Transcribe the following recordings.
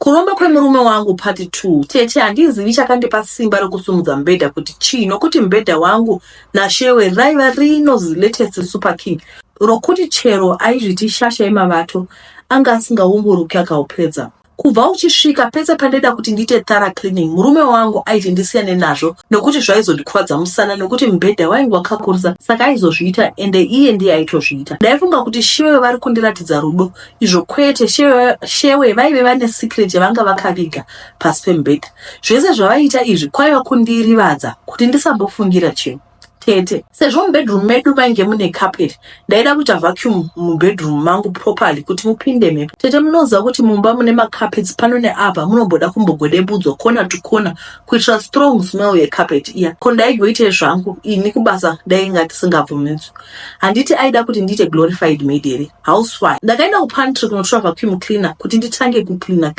Kuromba kwemurume wangu part 2. Tete handizivi chakandipa simba rokusumudza mubhedha kuti chino, kuti mubhedha wangu naShewe raiva rinozi latest super king rokuti chero aizviti shasha yemavato anga asingaumburuki akaupedza. Kubva uchisvika pese pandida kuti ndiite thorough cleaning, murume wangu aiti ndisiyane nazvo nokuti zvaizondikuvadza musana nokuti mubhedha wainge wakakurisa, saka aizozviita ende iye ndiye aitozviita. Ndaifunga kuti Shewe vari kundiratidza rudo, izvo kwete. Shewe vaive vane secret yavanga vakaviga pasi pemubhedha. Zvese zvavaiita izvi kwaiva kundirivadza kuti ndisambofungira chinhu. Tete, sezvo mubedroom medu mainge mune carpet, ndaida kuita vacuum mubedroom mangu properly kuti mupinde mhepo. Tete, munoziva kuti mumba mune macarpets pano neapa munomboda kumbogwedebudzwa corner to corner kuitira strong smell yecarpet iya. Ko ndaigoite zvangu ini kubasa ndainga tisingabvumidzwi. Handiti aida kuti ndiite glorified maid here, housewife. Ndakaenda kupantry kunotora vacuum cleaner kuti nditange kucleaner.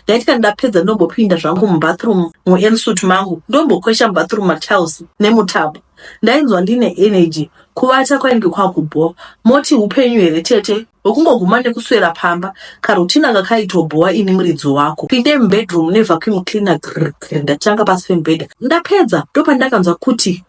Ndaiti kana ndapedza ndombopinda zvangu mubathroom muensuit mangu ndombokwesha mubathroom matiles nemutabo. Ndainzwa ndine energy, kuvata kwainge kwakubhoa. Moti upenyu here tete hwekungoguma nekuswera pamba, karutina kakaitobhoa ini muridzi wako. Pinde mubedroom nevacuum cleaner, ndatanga pasi pemubhedha. Ndapedza ndopandakanzwa kuti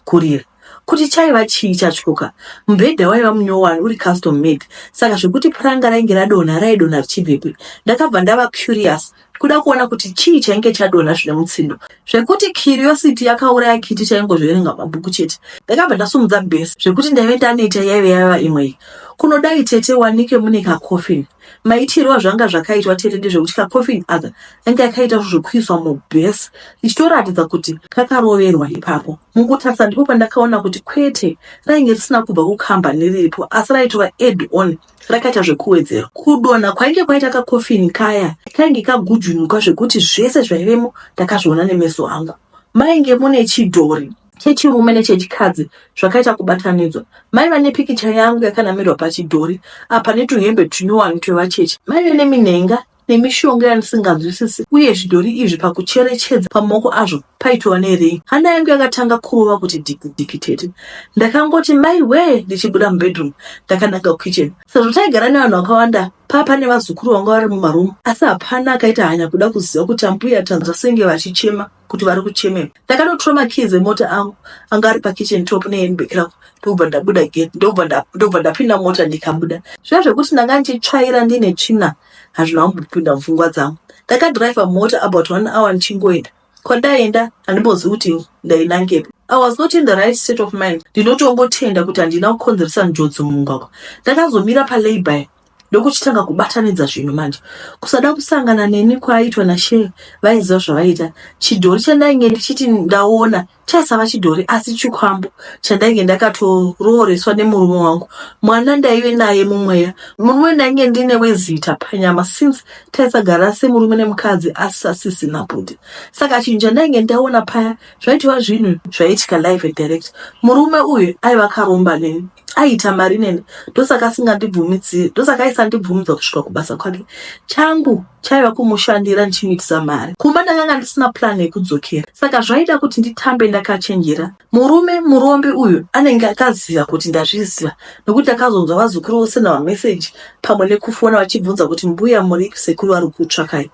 kurira kuti chaiva chii chatyoka. Mubhedha waiva munyowani uri custom made, saka zvekuti puranga rainge raidonha richibvepi. Ndakabva ndava curious kuda kuona kuti chii chainge chadonha zvine mutsindo, zvekuti curiosity yakauraya kiti chaingozverenga mabhuku chete. Ndakabva ndasumudza bhesi zvekuti ndaive ndaneta yaiva imwe. Kunodai tete wanike mune kacoffin. Maitirwa zvanga zvakaitwa tete ndezvekuti kacoffin aka anga yakaita zvekuiswa mubhesi ichitoratidza kuti kakaroverwa ipapo. Mukutarisa ndipo pandakaona kuti kwete rainge risina kubva kukambani riripo, asi raitova add on, rakaita zvekuwedzera. Kudonha kwainge kwaita kacoffin kaya kainge kagujunuka zvekuti zvese zvaivemo ndakazviona nemeso angu. Mainge mune chidhori chechirume nechechikadzi zvakaita kubatanidzwa. Maiva nepikicha yangu yakanamirwa pachidhori apa netuhembe tunyowani twevacheche. Maive neminhenga nemishonga yandisinganzwisisi, uye zvidhori izvi pakucherechedza pamaoko azvo paitova nerei. Hana yangu yakatanga kurova kuti diki tete. Ndakangoti maiwe ndichibuda mubedroom ndakananga kukitchen. Sezvo taigara nevanhu vakawanda papa nevazukuru vanga vari mumarumu, asi hapana akaita hanya kuda kuziva kuti ambuya tanzwa senge vachichema kuti vari kuchemera. Ndakanotora makeys emota angu anga ari pakitchen top nehandbag rangu ndobva ndabuda gate, ndobva ndapinda mota ndikabuda. Zviya zvekuti ndanga ndichitsvaira ndine tsvina hazvina kumbopinda mupfungwa dzangu. Ndakadhiraivha mota about 1 hour ndichingoenda. Kwandaenda handimbozivi kuti ndainangepo. I was not in the right state of mind. Ndinotongotenda kuti handina kukonzeresa njodzi mumugwagwa. Ndakazomira palay-by ndokuchitanga kubatanidza zvinhu manje. Kusada kusangana neni kwaiitwa naShewe vaiziva zvavaita. Chidhori chandainge ndichiti ndaona chaisava chidhori asi chikwambo chandainge ndakatororeswa nemurume wangu. Mwana ndaive naye mumweya. Murume ndainge ndine wezita panyama since taisagara semurume nemukadzi asi asisina budi. Saka chinhu chandainge ndaona paya zvaitova zvinhu zvaiitika live and direct. Murume uyu aiva akaromba neni, aita mari nene, ndosaka asingandibvumidzire, ndosaka aisandibvumidza kusvika kubasa kwake. Changu chaiva kumushandira ndichimuitisa mari. Kumba ndakanga ndisina plan yekudzokera, saka zvaida kuti nditambe ndakachenjera. Murume murombi uyu anenge akaziva kuti ndazviziva, nokuti akazonzwa vazukuru vose navameseji pamwe nekufona vachibvunza kuti mbuya muri sekuru vari kutsvakai.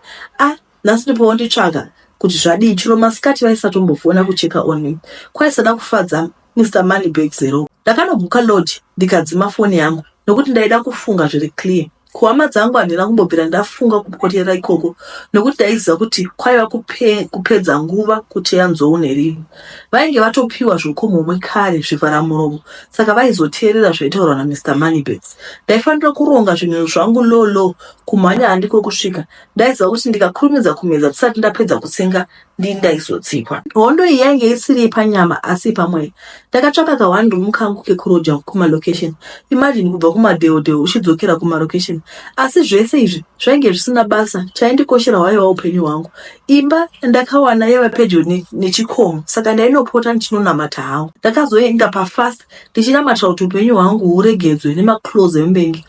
Nhasi ndipo nditsvaga kuti zvadii, chiro masikati vaisatombofona kucheka on me. Kwaisada kufadza Mr. Moneybag Zero. Ndakanobhuka lodge ndikadzima foni yangu nokuti ndaida kufunga zviri clear. Kuhama dzangu handina kumbobvira ndafunga kupoterera ikoko nokuti ndaiziva kuti kwaiva kupedza nguva kuteya nzou nerivo. Vainge vatopiwa zvokomomwe kare zvivhara muromo, saka vaizoteerera zvaitaurwa naMr. Moneybags. Ndaifanira kuronga zvinhu zvangu lolo kumhanya handiko kusvika. Ndaiziva kuti ndikakurumidza kumedza tisati ndapedza kutsenga ndaizotsikwa. Hondo iyi yainge isiri panyama asi pamweya. Ndakatsvaka kawandu kangu kekuroja kumalocation. Imagine kubva kumadheodheo uchidzokera kumalocation. Asi zvese izvi zvainge zvisina basa, chaindikoshera hwaiva upenyu hwangu. Imba ndakawana yaiva pedyo nechikomo, saka ndainopota ndichinonamata hangu. Ndakazoenda pafast ndichinamata kuti upenyu hwangu huregedzwe nemaclose emuvengi.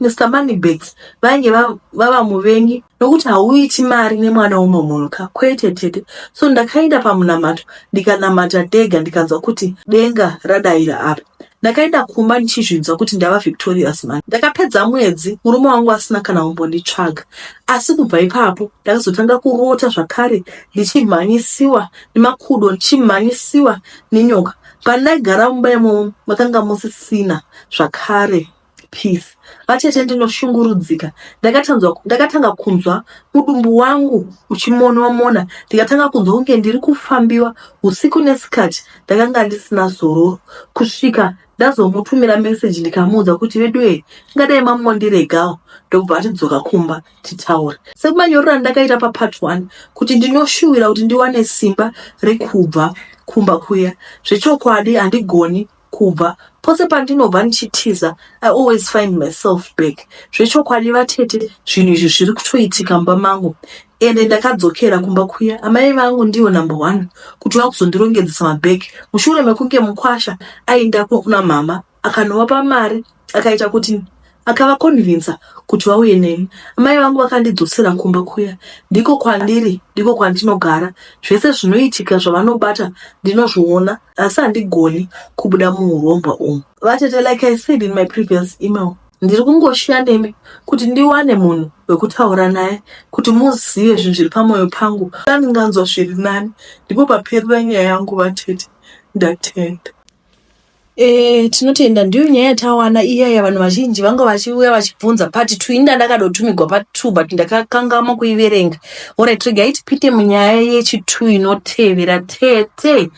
Mr. Moneybags vainge vava muvengi nokuti hauiti mari nemwana unomunuka, kwete tete. So ndakaenda pamunamato ndikanamata dega ndikanzwa kuti denga radaira apa. ndakaenda kumba ndichizvinzwa kuti ndava victorious man. Ndakapedza mwedzi murume wangu asina kana kumbonditsvaga, asi kubva ipapo ndakazotanga kurota zvakare ndichimhanyisiwa nemakudo, ndichimhanyisiwa nenyoka. Pandaigara mumba imomo makanga musisina zvakare peace. Vatete ndinoshungurudzika. Ndakatanga kunzwa mudumbu wangu uchimonwa-mona. Ndikatanga kunzwa kunge ndiri kufambiwa usiku nesikati. Ndakanga ndisina zororo kusvika ndazomutumira meseji ndikamuudza kuti vedue ngadai mamondiregawo ndobva tidzoka kumba titaura. Sekumanyorera ndakaita papart 1 kuti ndinoshuwira kuti ndiwane simba rekubva kumba kuya. Zvechokwadi handigoni kubva. Pose pandinobva ndichitiza, I always find myself back. Zvechokwadi vatete, zvinhu izvi zviri kutoitika mumba mangu. Ende ndakadzokera kumba kuya. Amai vangu ndiwo number 1 kuti vakuzondirongedzesa mabhegi. Mushure mekunge mukwasha aenda kuna mama akanovapa mari, akaita kuti akavakonvinza kuti vauye neni. Amai vangu vakandidzosera kumba kuya. Ndiko kwandinogara. Zvese zvinoitika zvavanobata ndinozviona, asi handigoni kubuda muuromba umu. Vatete, like I said in my previous email, ndiri kungoshiya nemi kuti ndiwane munhu wekutaura naye, kuti muzive zvinhu zviri pamwoyo pangu. Ndinganzwa zviri nani, ndipo paperera nyaya yangu vatete. Ndatenda. Tinotenda ndiyo nyaya yatawana iya vanhu vazhinji vanga vachiuya vachibvunza part 2. Inda ndakadotumigwa part 2 but ndakakangama kuiverenga. Alright, regai tipinde munyaya yechi2 inotevera. Tete,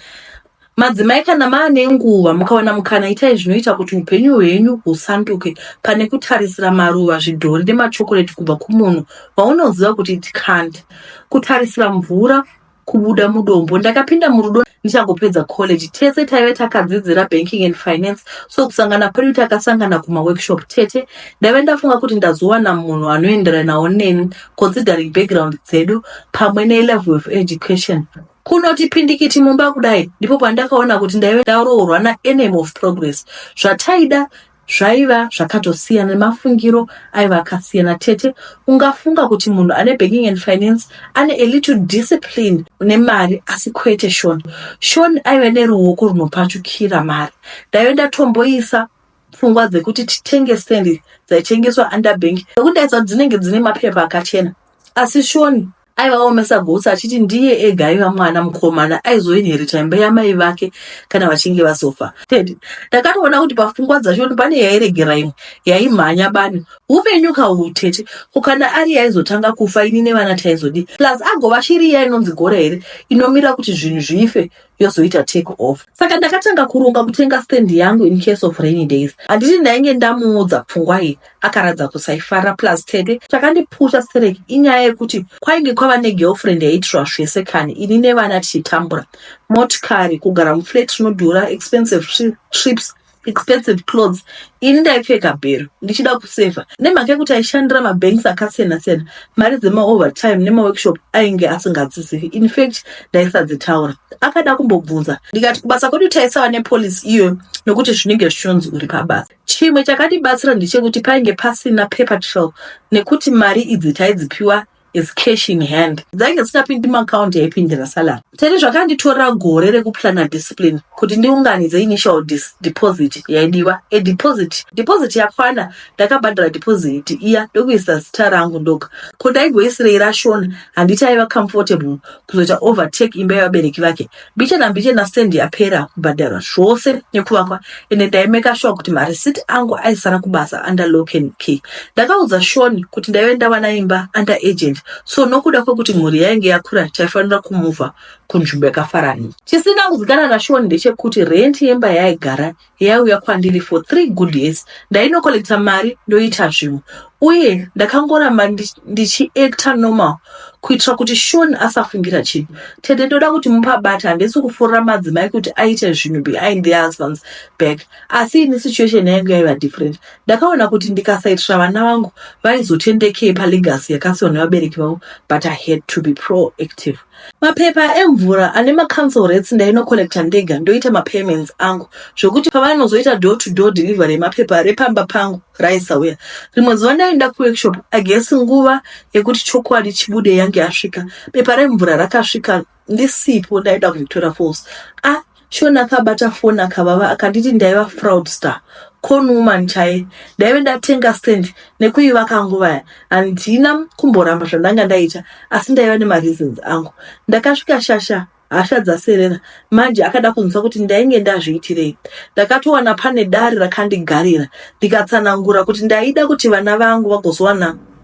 madzimai kana maane nguva mukawana mukana itai zvinoita kuti upenyu hwenyu husanduke pane kutarisira maruva, zvidhori nemachokoreti kubva kumunhu waunoziva kuti it can't. Kutarisira mvura kubuda mudombo. Ndakapinda murudo ndichangopedza college. Tese taive takadzidzira banking and finance, so kusangana pedu takasangana kuma-workshop. Tete, ndaive ndafunga kuti ndazowana munhu anoenderanawo neni considering background dzedu pamwe nelevel of education. Kunoti pindikiti mumba kudai, ndipo pandakaona kuti ndaive ndaroorwa na-enemy of progress. Zvataida zvaiva zvakatosiyana, nemafungiro aiva akasiyana. Tete, ungafunga kuti munhu ane banking and finance ane a little discipline nemari, asi kwete Shoni aiva neruoko runopachukira mari. Ndaive ndatomboisa pfungwa dzekuti titenge stendi dzaitengeswa underbank nekuti dzinenge dzine mapepa akachena, asi Shoni aivaomesa gotsi achiti ndiye ega aiva mwana mukomana aizoinherita imba yamai vake kana vachinge vasofa. Tete, ndakatoona kuti pafungwa dzacho pane yairegera imwe yaimhanya bani upenyuka utete ukana ari yaizotanga kufa ini nevana taizodi plus agova shiri iya inonzi gora here inomira kuti zvinhu zvife yozoita take off. Saka ndakatanga kuronga kutenga stand yangu in case of rainy days. Handiti ndainge ndamuudza pfungwa iyi akaradza kusaifara. Plus Tete, chakandipusha stereki inyaya yekuti kwainge kwava negirlfriend yaitirwa zvese kani ini nevana tichitambura. Motikari, kugara muflat rinodhura, expensive trips, expensive clothes. Ini ndaipfeka bhero ndichida kuseva. Nemhaka yekuti aishandira mabanks akasiyana-siyana, mari dzema-overtime nema-workshop ainge asingadzizivi. In fact, ndaisadzitaura. Akada kumbobvunza. Ndikati kubasa kwedu taisava nepolisi iyo nokuti zvinenge zvichonzi uri pabasa. Chimwe chakandibatsira ndechekuti painge pasina paper trail nekuti mari idzi taidzipiwa is cash in hand. Dzainge dzisingapindi muaccount yaipindira salary. Tete, zvakanditorera gore rekuplana discipline kuti ndiunganidze initial deposit yaidiwa. Deposit yakwana ndakabhadhara deposit iya ndokuisa zita rangu ndoga. Kuti ndaigoisirei rashona handiti aiva comfortable kuzoita overtake imba yevabereki vake. Mbiche na stand yapera kubhadharwa zvose nekuvakwa, ende ndaimeka sure kuti marisiti angu aisara kubasa under lock and key. Ndakaudza Shoni kuti ndaive ndava naimba under agent, so nokuda kwekuti mhuri yainge yakura taifanira kumuvha kunzvimbo yakafarana. Chisina kuzikana naShoni ndechekuti rent yemba yaigara yaiuya kwandiri for 3 good years. Ndainokolekta mari ndoita zvimwe, uye ndakangoramba ndichiacta normal kuitira kuti Shoni asafungira chinhu. Tete, ndoda kuti mupabata handisi kufurira madzimai kuti aite zvinhu behind their husband's back, asi ini situation yangu yaiva different. Ndakaona kuti ndikasaitira vana vangu vaizotendekei palegacy yakasiwa nevabereki vavo, but I had to be proactive. Mapepa emvura ane ma-council rates ndainokolekta ndega ndoita ma-payments angu, zvokuti pavanozoita door to door delivery yemapepa repamba pangu raisauya. Rimwe zuva ndaenda kuworkshop, agesi nguva yekuti chokwadi chibude yange yasvika. Pepa remvura rakasvika ndisipo ndaenda kuVictoria Falls. Shoni akabata foni akavava akanditi ndaiva fraudster conwoman chai ndaive ndatenga stand nekuivaka nguva ya handina kumboramba zvandanga ndaita asi ndaiva nemareasons angu ndakasvika shasha hasha dzaserera manje akada kunzwa kuti ndainge ndazviitirei ndakatowana pane dari rakandigarira ndikatsanangura kuti ndaida kuti vana vangu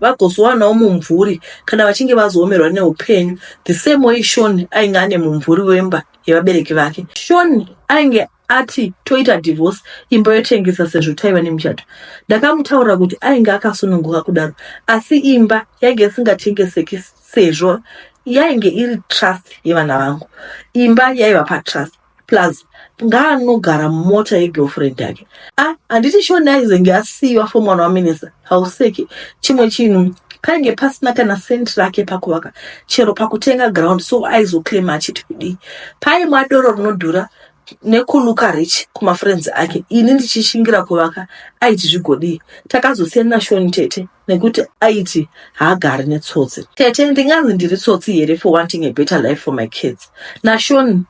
vagozowanawo mumvuri kana vachinge vazoomerwa neupenyu the same way Shoni ainge ane mumvuri wemba yevabereki vake. Shoni ainge ati toita divorce imba yotengesa sezvo taiva nemuchato. Ndakamutaura kuti ainge akasununguka kudaro asi imba yainge isingatengeseki sezvo yainge iri trust yevana vangu. Imba yaiva patrust plus ngaanogara mumota yegirlfriend yake. Handiti Shoni aizenge asiyiwa for mwana waminisa hauseki chimwe chinhu painge pasina kana senti rake pakuvaka chero pakutenga ground so aizoclaima achiti kudii paimwa doro rinodhura nekuluka rich kumafriends ake ini ndichishingira kuvaka aiti zvigodii takazosiyana Shoni tete nekuti aiti haagari netsotsi tete ndinganzi ndiri tsotsi here for wanting a better life for my kids naShoni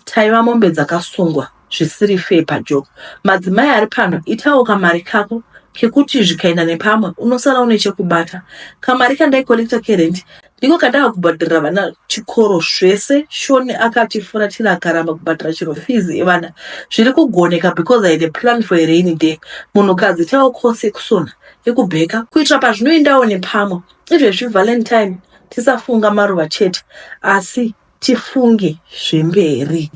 taiva mombe dzakasungwa zvisiri fair pajoko madzimai ari pano itawo kamari kako kekuti zvikaenda nepamwe unosara une chekubata kamari kandaikolekta kerenti ndiko kandava kubhadhirira vana chikoro zvese Shoni akatifuratira akaramba kubhadhira chiro fees evana zviri kugoneka because I had a plan for a rainy day munhukadzi tawo kose kusona ekubheka kuitira pazvinoendawo nepamwe izvezvi valentine tisafunga maruva chete asi tifunge zvemberi.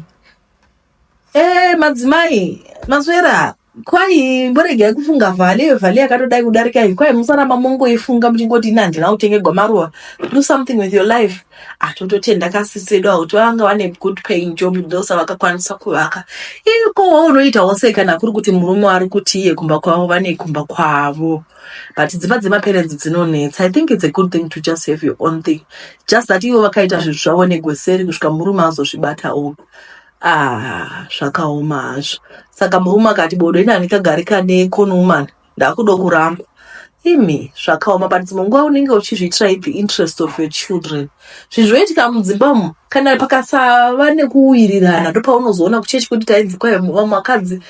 Madzimai mazvera kwai mboregai kufunga vhale yakatodai kudarika iyi kwai musaramba mongoifunga muchingoti ina handina kutengegwa maruva do something with your life tototenda kasisedwa kuti vanga vane good paying job ndosa vakakwanisa kuvaka iko unoitawo sei kana kuri kuti murume ari kuti iye kumba kwavo vane kumba kwavo but dzimba dzemaparents dzinonetsa. I think it's a good thing to just have your own thing just that ivo vakaita zvinhu zvavo negweseri kusvika murume azozvibata oga zvakaoma hazvo saka murume akati bodo ina ndikagarika neconwoman ndakuda kuramba imi zvakaoma but dzimwe nguva unenge uchizviitira the interest of your children zvizvoitika mudzimbamo kana pakasava nekuwirirana ndopaunozoona kuchechi kuti tainzi kwai vamwe vakadzi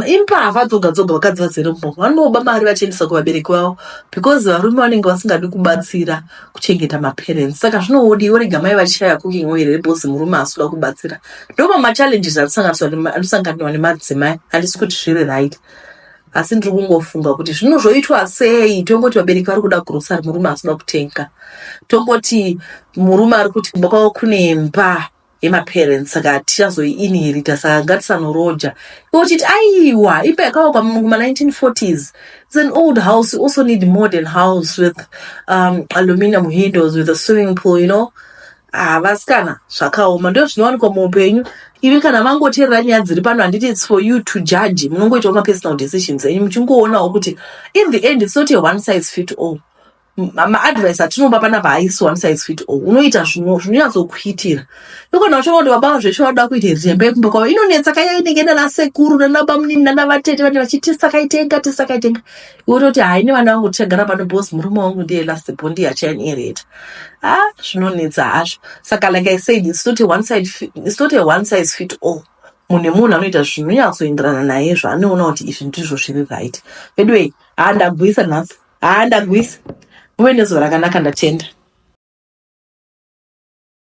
impavha dzoga vakadzi vazere mumongo vanoba mari vachiendesa kuvabereki vavo because varume vanenge vasingadi kubatsira kuchengeta maparents saka zvinodiwa rega mai vachishaya cooking oil rebhozi murume asikuda kubatsira ndoma machallenges anosanganiwa nemadzimai handisi kuti zviri right asi ndiri kungofunga kuti zvinozvoitwa sei tongoti vabereki vari kuda grocery murume asikuda kutenga tongoti murume ari kuti kumba kwavo kune imba yemaparents saka tichazoiinherita saka ngatisanoroja uchiti aiwa imba yakavakwa kuma-1940s. It's an old house. You also need modern house with aluminum windows with a swimming pool, you know. Vasikana zvakaoma ndo zvinowanikwa muupenyu ivi kana vangoteerera nyaya dziri pano handiti it's for you to judge munongoitawo mapersonal decisions enyu muchingoonawo kuti in the end it's not a one size fit all. Maadvice atinopa panapa haisi one size fit all unoita zvinonyatsokuitira ikona uchiona kuti baba zveshe vanoda kuita rembe yekumba kwavo inonetsa kaya inenge nanasekuru nanabamunini nanavatete vane vachiti tisakaitenga iwototi hai nevana vangu tichagara pano bhosi murume wangu ndiye last bondi yachainireta zvinonetsa hazvo saka like I said it's not a one size fit all mune munhu anoita zvinonyatsoenderana naye zvaanoona kuti izvi ndizvo zviri right. Anyway, ndagwisa nhasi ndagwisa muve nezuva rakanaka ndatenda.